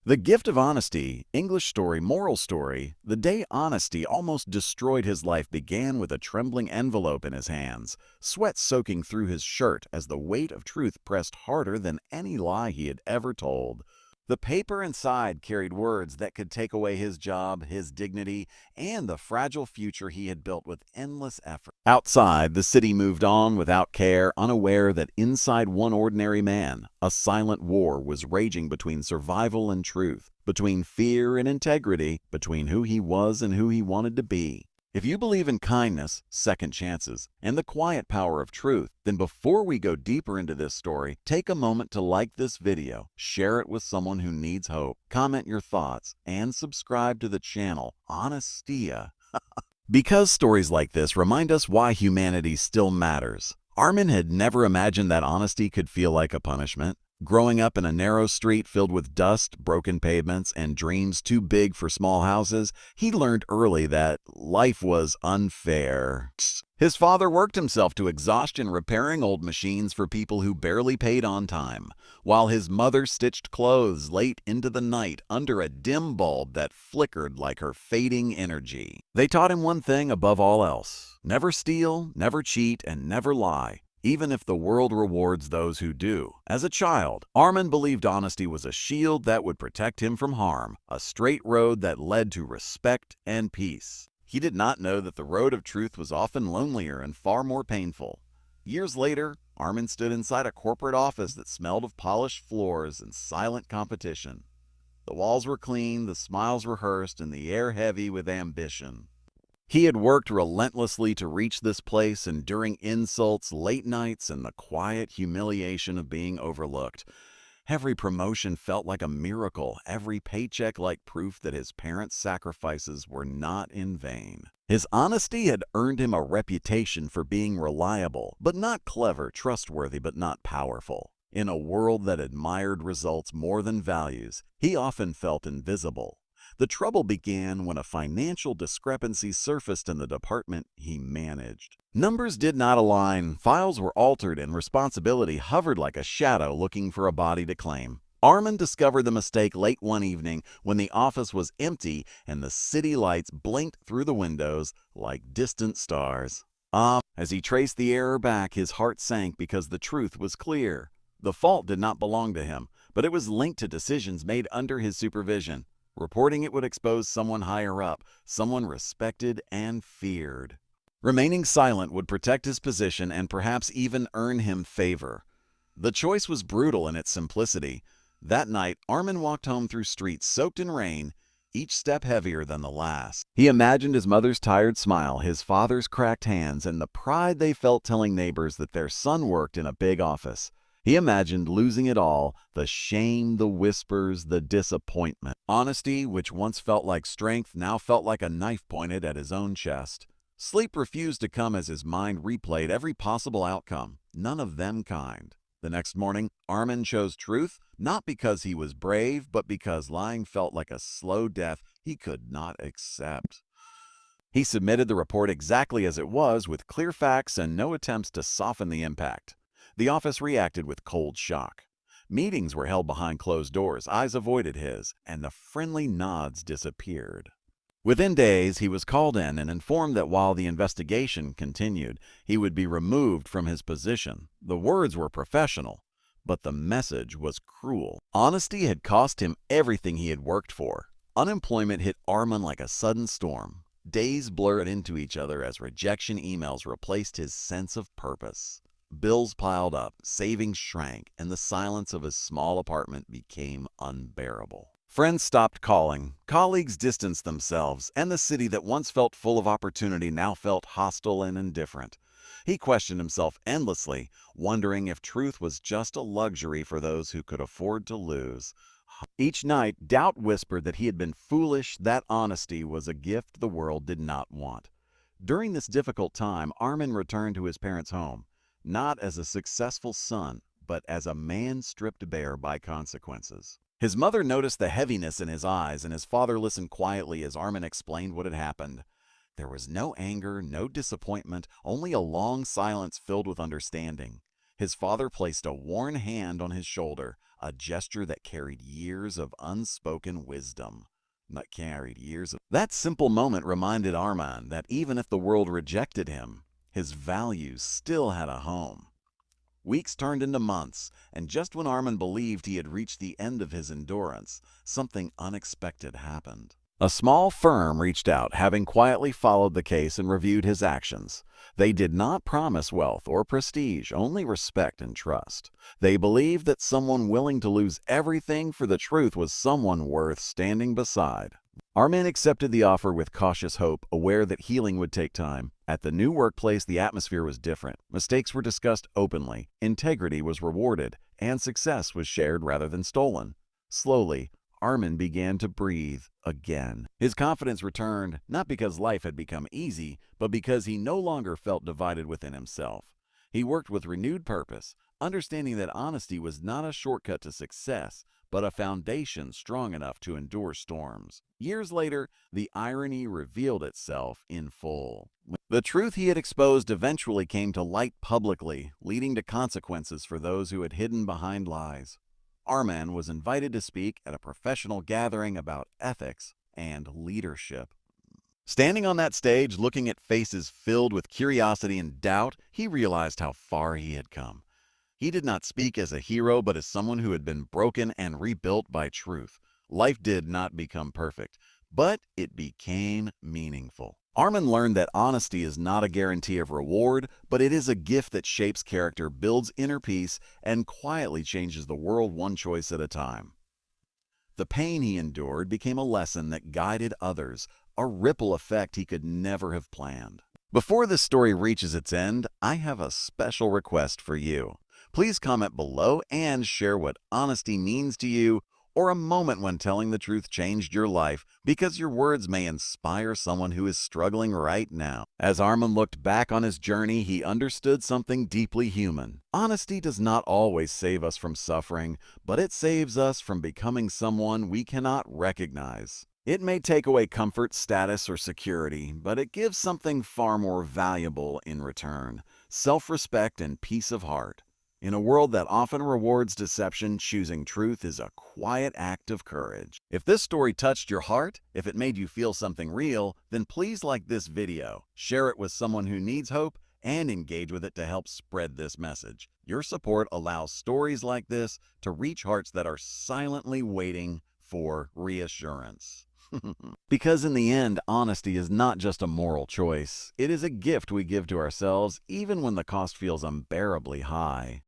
The Gift of Honesty, English story, moral story. The day honesty almost destroyed his life began with a trembling envelope in his hands, sweat soaking through his shirt as the weight of truth pressed harder than any lie he had ever told. The paper inside carried words that could take away his job, his dignity, and the fragile future he had built with endless effort. Outside, the city moved on without care, unaware that inside one ordinary man, a silent war was raging between survival and truth, between fear and integrity, between who he was and who he wanted to be. If you believe in kindness, second chances, and the quiet power of truth, then before we go deeper into this story, take a moment to like this video, share it with someone who needs hope, comment your thoughts, and subscribe to the channel Honestia. Because stories like this remind us why humanity still matters. Armin had never imagined that honesty could feel like a punishment. Growing up in a narrow street filled with dust, broken pavements, and dreams too big for small houses, he learned early that life was unfair. His father worked himself to exhaustion repairing old machines for people who barely paid on time, while his mother stitched clothes late into the night under a dim bulb that flickered like her fading energy. They taught him one thing above all else: never steal, never cheat, and never lie, even if the world rewards those who do. As a child, Armin believed honesty was a shield that would protect him from harm, a straight road that led to respect and peace. He did not know that the road of truth was often lonelier and far more painful. Years later, Armin stood inside a corporate office that smelled of polished floors and silent competition. The walls were clean, the smiles rehearsed, and the air heavy with ambition. He had worked relentlessly to reach this place, enduring insults, late nights, and the quiet humiliation of being overlooked. Every promotion felt like a miracle, every paycheck like proof that his parents' sacrifices were not in vain. His honesty had earned him a reputation for being reliable, but not clever, trustworthy, but not powerful. In a world that admired results more than values, he often felt invisible. The trouble began when a financial discrepancy surfaced in the department he managed. Numbers did not align, files were altered, and responsibility hovered like a shadow looking for a body to claim. Armin discovered the mistake late one evening when the office was empty and the city lights blinked through the windows like distant stars. As he traced the error back, his heart sank because the truth was clear. The fault did not belong to him, but it was linked to decisions made under his supervision. Reporting it would expose someone higher up, someone respected and feared. Remaining silent would protect his position and perhaps even earn him favor. The choice was brutal in its simplicity. That night, Armin walked home through streets soaked in rain, each step heavier than the last. He imagined his mother's tired smile, his father's cracked hands, and the pride they felt telling neighbors that their son worked in a big office. He imagined losing it all, the shame, the whispers, the disappointment. Honesty, which once felt like strength, now felt like a knife pointed at his own chest. Sleep refused to come as his mind replayed every possible outcome, none of them kind. The next morning, Armin chose truth, not because he was brave, but because lying felt like a slow death he could not accept. He submitted the report exactly as it was, with clear facts and no attempts to soften the impact. The office reacted with cold shock. Meetings were held behind closed doors, eyes avoided his, and the friendly nods disappeared. Within days, he was called in and informed that while the investigation continued, he would be removed from his position. The words were professional, but the message was cruel. Honesty had cost him everything he had worked for. Unemployment hit Armin like a sudden storm. Days blurred into each other as rejection emails replaced his sense of purpose. Bills piled up, savings shrank, and the silence of his small apartment became unbearable. Friends stopped calling, colleagues distanced themselves, and the city that once felt full of opportunity now felt hostile and indifferent. He questioned himself endlessly, wondering if truth was just a luxury for those who could afford to lose. Each night, doubt whispered that he had been foolish, that honesty was a gift the world did not want. During this difficult time, Armin returned to his parents' home. Not as a successful son, but as a man stripped bare by consequences. His mother noticed the heaviness in his eyes, and his father listened quietly as Armin explained what had happened. There was no anger, no disappointment, only a long silence filled with understanding. His father placed a worn hand on his shoulder, a gesture that carried years of unspoken wisdom. That simple moment reminded Arman that even if the world rejected him, his values still had a home. Weeks turned into months, and just when Arman believed he had reached the end of his endurance, something unexpected happened. A small firm reached out, having quietly followed the case and reviewed his actions. They did not promise wealth or prestige, only respect and trust. They believed that someone willing to lose everything for the truth was someone worth standing beside. Arman accepted the offer with cautious hope, aware that healing would take time. At the new workplace, the atmosphere was different. Mistakes were discussed openly, integrity was rewarded, and success was shared rather than stolen. Slowly, Arman began to breathe again. His confidence returned, not because life had become easy, but because he no longer felt divided within himself. He worked with renewed purpose, understanding that honesty was not a shortcut to success, but a foundation strong enough to endure storms. Years later, the irony revealed itself in full. The truth he had exposed eventually came to light publicly, leading to consequences for those who had hidden behind lies. Arman was invited to speak at a professional gathering about ethics and leadership. Standing on that stage, looking at faces filled with curiosity and doubt, he realized how far he had come. He did not speak as a hero, but as someone who had been broken and rebuilt by truth. Life did not become perfect, but it became meaningful. Arman learned that honesty is not a guarantee of reward, but it is a gift that shapes character, builds inner peace, and quietly changes the world one choice at a time. The pain he endured became a lesson that guided others, a ripple effect he could never have planned. Before this story reaches its end, I have a special request for you. Please comment below and share what honesty means to you, or a moment when telling the truth changed your life, because your words may inspire someone who is struggling right now. As Arman looked back on his journey, he understood something deeply human. Honesty does not always save us from suffering, but it saves us from becoming someone we cannot recognize. It may take away comfort, status, or security, but it gives something far more valuable in return: self-respect and peace of heart. In a world that often rewards deception, choosing truth is a quiet act of courage. If this story touched your heart, if it made you feel something real, then please like this video, share it with someone who needs hope, and engage with it to help spread this message. Your support allows stories like this to reach hearts that are silently waiting for reassurance. Because in the end, honesty is not just a moral choice. It is a gift we give to ourselves even when the cost feels unbearably high.